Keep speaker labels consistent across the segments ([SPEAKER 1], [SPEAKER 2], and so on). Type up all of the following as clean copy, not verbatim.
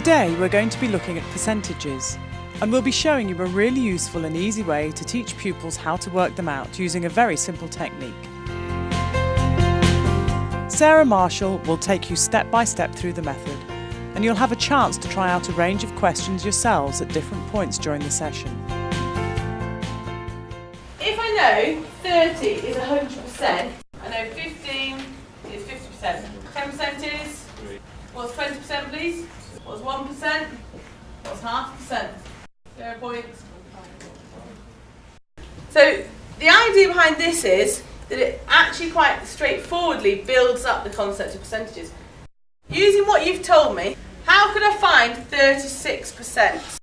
[SPEAKER 1] Today we're going to be looking at percentages, and we'll be showing you a really useful and easy way to teach pupils how to work them out using a very simple technique. Sarah Marshall will take you step by step through the method, and you'll have a chance to try out a range of questions yourselves at different points during the session.
[SPEAKER 2] If I know 30 is 100%, I know 15 is 50%. 10% is? What's 20% please? What's 1%? What's half percent? 0 points. So the idea behind this is that it actually quite straightforwardly builds up the concept of percentages. Using what you've told me, how could I find 36%?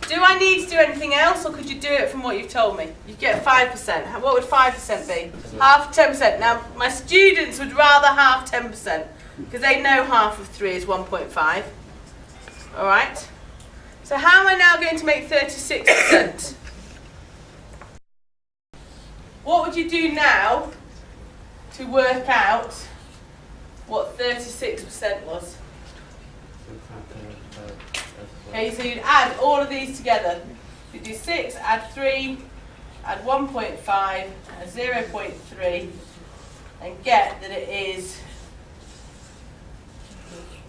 [SPEAKER 2] Do I need to do anything else, or could you do it from what you've told me? You get 5%. What would 5% be? Half 10%. Now, my students would rather half 10%, because they know half of 3 is 1.5. All right? So how am I now going to make 36%? What would you do now to work out what 36% was? Okay, so you'd add all of these together. You'd do 6, add 3, add 1.5, add 0.3, and get that it is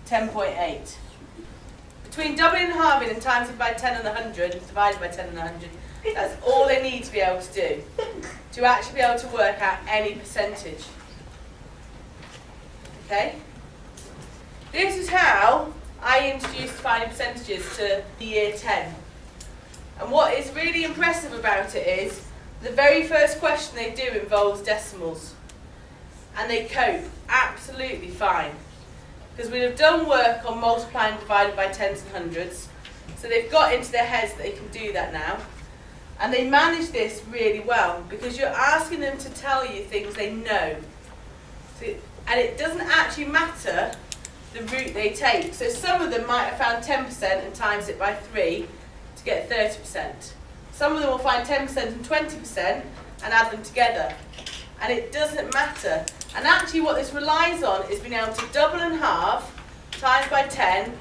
[SPEAKER 2] 10.8. Between doubling and halving and times it by 10 and 100, divided by 10 and 100, that's all they need to be able to do to actually be able to work out any percentage. Okay? This is how I introduced finding percentages to year 10. And what is really impressive about it is the very first question they do involves decimals. And they cope absolutely fine. Because we'd have done work on multiplying and dividing by tens and hundreds. So they've got into their heads that they can do that now. And they manage this really well because you're asking them to tell you things they know. And it doesn't actually matter the route they take. So some of them might have found 10% and times it by 3 to get 30%. Some of them will find 10% and 20% and add them together. And it doesn't matter. And actually what this relies on is being able to double and halve times by 10.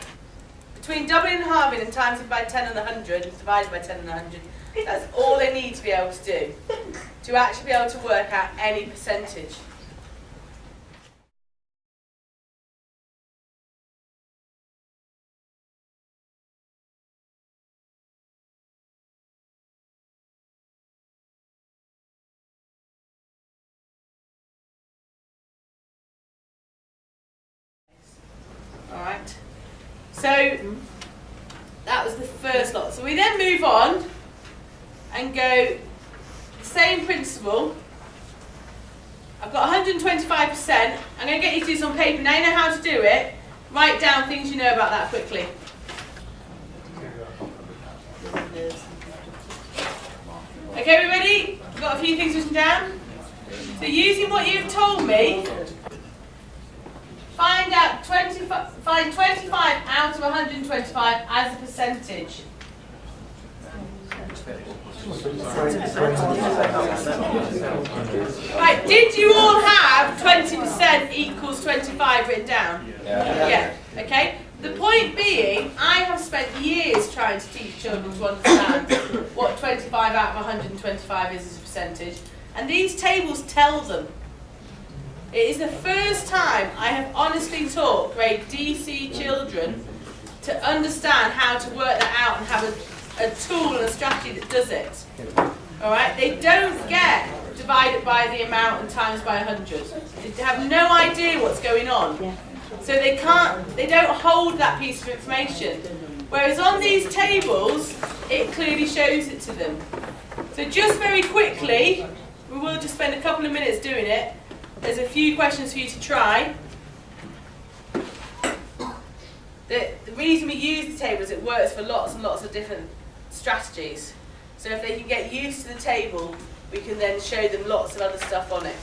[SPEAKER 2] Between doubling and halving and times it by 10 and 100, divided by 10 and 100, that's all they need to be able to do to actually be able to work out any percentage. Alright, so that was the first lot. So we then move on and go the same principle. I've got 125%. I'm going to get you to do this on paper. Now you know how to do it. Write down things you know about that quickly. Okay, we ready? We've got a few things written down. So using what you've told me, find 25 out of 125 as a percentage. Right, did you all have 20% equals 25 written down? Yeah. Okay. The point being, I have spent years trying to teach children to understand what 25 out of 125 is as a percentage, and these tables tell them. It is the first time I have honestly taught grade DC children to understand how to work that out and have a tool and a strategy that does it. Alright, they don't get divided by the amount and times by 100. They have no idea what's going on. So they don't hold that piece of information. Whereas on these tables, it clearly shows it to them. So just very quickly, we will just spend a couple of minutes doing it. There's a few questions for you to try. The reason we use the table is it works for lots and lots of different strategies. So if they can get used to the table, we can then show them lots of other stuff on it.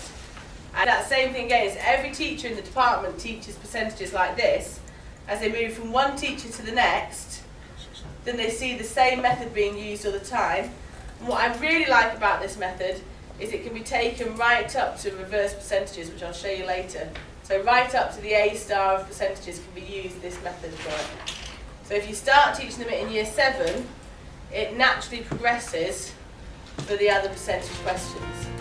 [SPEAKER 2] And that same thing again is every teacher in the department teaches percentages like this. As they move from one teacher to the next, then they see the same method being used all the time. And what I really like about this method is it can be taken right up to reverse percentages, which I'll show you later. So right up to the A star of percentages can be used this method for it. So if you start teaching them it in year 7, it naturally progresses for the other percentage questions.